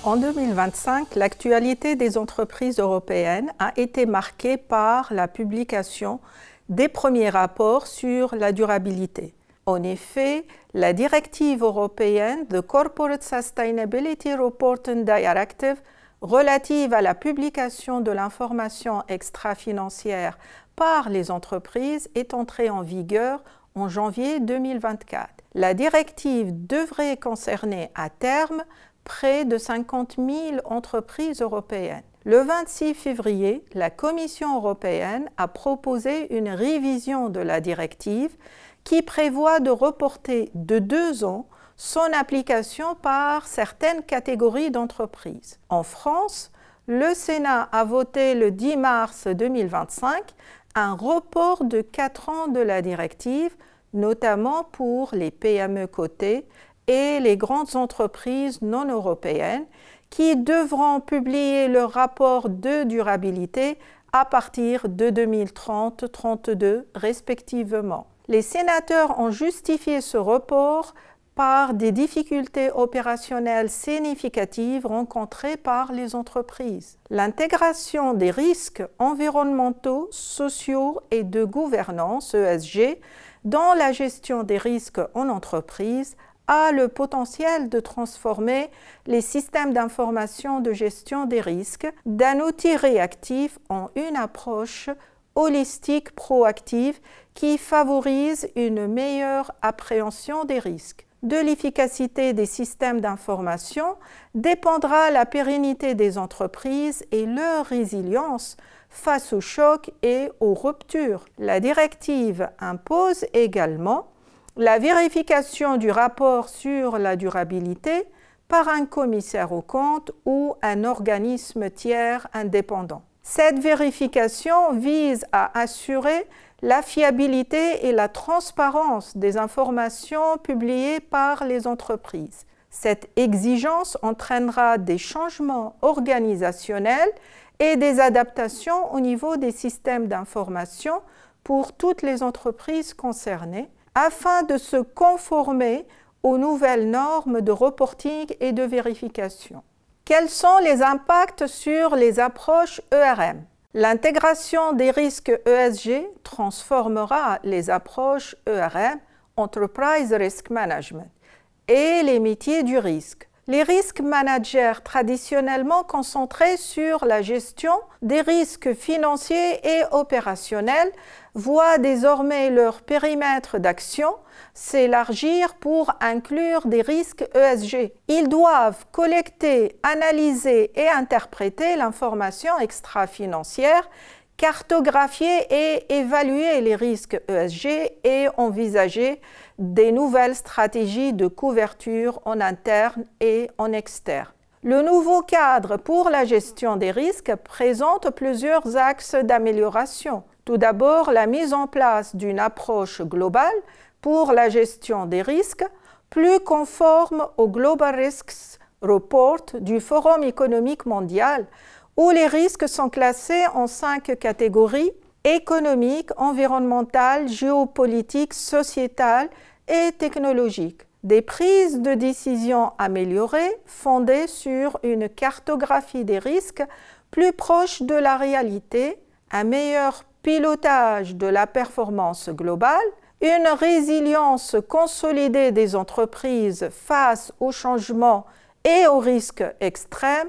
En 2025, l'actualité des entreprises européennes a été marquée par la publication des premiers rapports sur la durabilité. En effet, la directive européenne The Corporate Sustainability Reporting Directive relative à la publication de l'information extra-financière par les entreprises est entrée en vigueur en janvier 2024. La directive devrait concerner à terme près de 50 000 entreprises européennes. Le 26 février, la Commission européenne a proposé une révision de la directive qui prévoit de reporter de 2 ans son application par certaines catégories d'entreprises. En France, le Sénat a voté le 10 mars 2025 un report de 4 ans de la directive, notamment pour les PME cotées et les grandes entreprises non européennes qui devront publier leur rapport de durabilité à partir de 2030-32 respectivement. Les sénateurs ont justifié ce report par des difficultés opérationnelles significatives rencontrées par les entreprises. L'intégration des risques environnementaux, sociaux et de gouvernance, ESG, dans la gestion des risques en entreprise a le potentiel de transformer les systèmes d'information de gestion des risques d'un outil réactif en une approche holistique proactive qui favorise une meilleure appréhension des risques. De l'efficacité des systèmes d'information dépendra la pérennité des entreprises et leur résilience face aux chocs et aux ruptures. La directive impose également la vérification du rapport sur la durabilité par un commissaire aux comptes ou un organisme tiers indépendant. Cette vérification vise à assurer la fiabilité et la transparence des informations publiées par les entreprises. Cette exigence entraînera des changements organisationnels et des adaptations au niveau des systèmes d'information pour toutes les entreprises concernées, afin de se conformer aux nouvelles normes de reporting et de vérification. Quels sont les impacts sur les approches ERM? L'intégration des risques ESG transformera les approches ERM, Enterprise Risk Management, et les métiers du risque. Les risques managers traditionnellement concentrés sur la gestion des risques financiers et opérationnels voient désormais leur périmètre d'action s'élargir pour inclure des risques ESG. Ils doivent collecter, analyser et interpréter l'information extra-financière, cartographier et évaluer les risques ESG et envisager des nouvelles stratégies de couverture en interne et en externe. Le nouveau cadre pour la gestion des risques présente plusieurs axes d'amélioration. Tout d'abord, la mise en place d'une approche globale pour la gestion des risques, plus conforme au Global Risks Report du Forum économique mondial, où les risques sont classés en 5 catégories: économiques, environnementales, géopolitiques, sociétales et technologiques. Des prises de décision améliorées fondées sur une cartographie des risques plus proche de la réalité, un meilleur pilotage de la performance globale, une résilience consolidée des entreprises face aux changements et aux risques extrêmes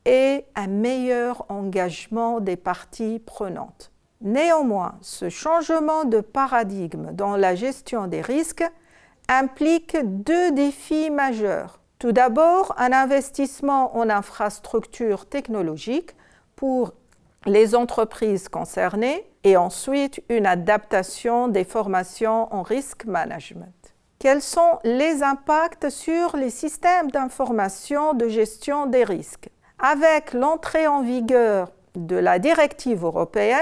et un meilleur engagement des parties prenantes. Néanmoins, ce changement de paradigme dans la gestion des risques implique 2 défis majeurs. Tout d'abord, un investissement en infrastructures technologiques pour les entreprises concernées et ensuite une adaptation des formations en risk management. Quels sont les impacts sur les systèmes d'information de gestion des risques? Avec l'entrée en vigueur de la directive européenne,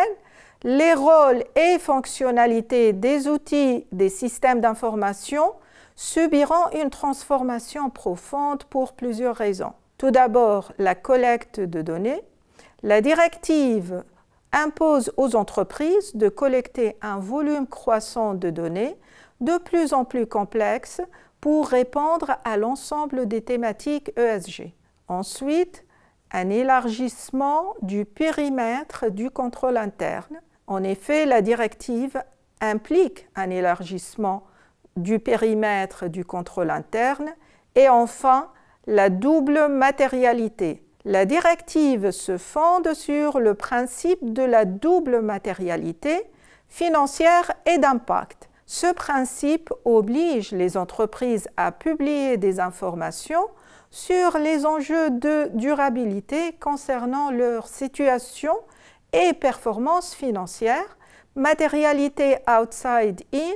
les rôles et fonctionnalités des outils des systèmes d'information subiront une transformation profonde pour plusieurs raisons. Tout d'abord, la collecte de données. La directive impose aux entreprises de collecter un volume croissant de données de plus en plus complexes pour répondre à l'ensemble des thématiques ESG. Ensuite, un élargissement du périmètre du contrôle interne. En effet, la directive implique un élargissement du périmètre du contrôle interne. Et enfin, la double matérialité. La directive se fonde sur le principe de la double matérialité financière et d'impact. Ce principe oblige les entreprises à publier des informations sur les enjeux de durabilité concernant leur situation et performance financière, matérialité outside-in,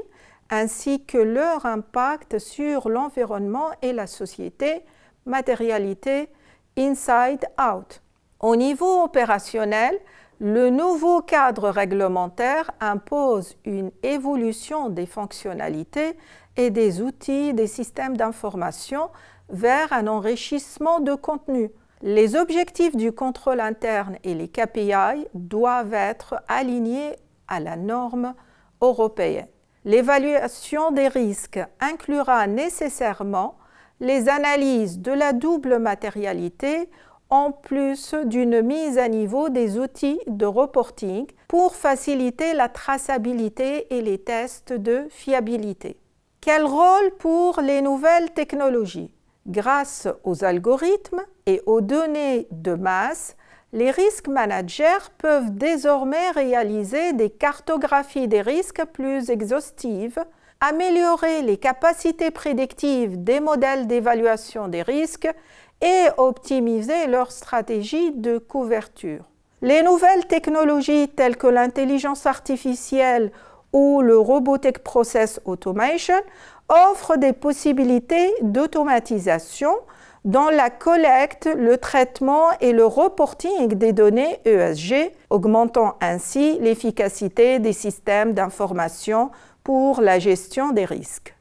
ainsi que leur impact sur l'environnement et la société, matérialité inside-out. Au niveau opérationnel, le nouveau cadre réglementaire impose une évolution des fonctionnalités et des outils des systèmes d'information vers un enrichissement de contenu. Les objectifs du contrôle interne et les KPI doivent être alignés à la norme européenne. L'évaluation des risques inclura nécessairement les analyses de la double matérialité en plus d'une mise à niveau des outils de reporting pour faciliter la traçabilité et les tests de fiabilité. Quel rôle pour les nouvelles technologies? Grâce aux algorithmes et aux données de masse, les risk managers peuvent désormais réaliser des cartographies des risques plus exhaustives, améliorer les capacités prédictives des modèles d'évaluation des risques et optimiser leur stratégie de couverture. Les nouvelles technologies telles que l'intelligence artificielle ou le Robotic Process Automation offrent des possibilités d'automatisation dans la collecte, le traitement et le reporting des données ESG, augmentant ainsi l'efficacité des systèmes d'information pour la gestion des risques.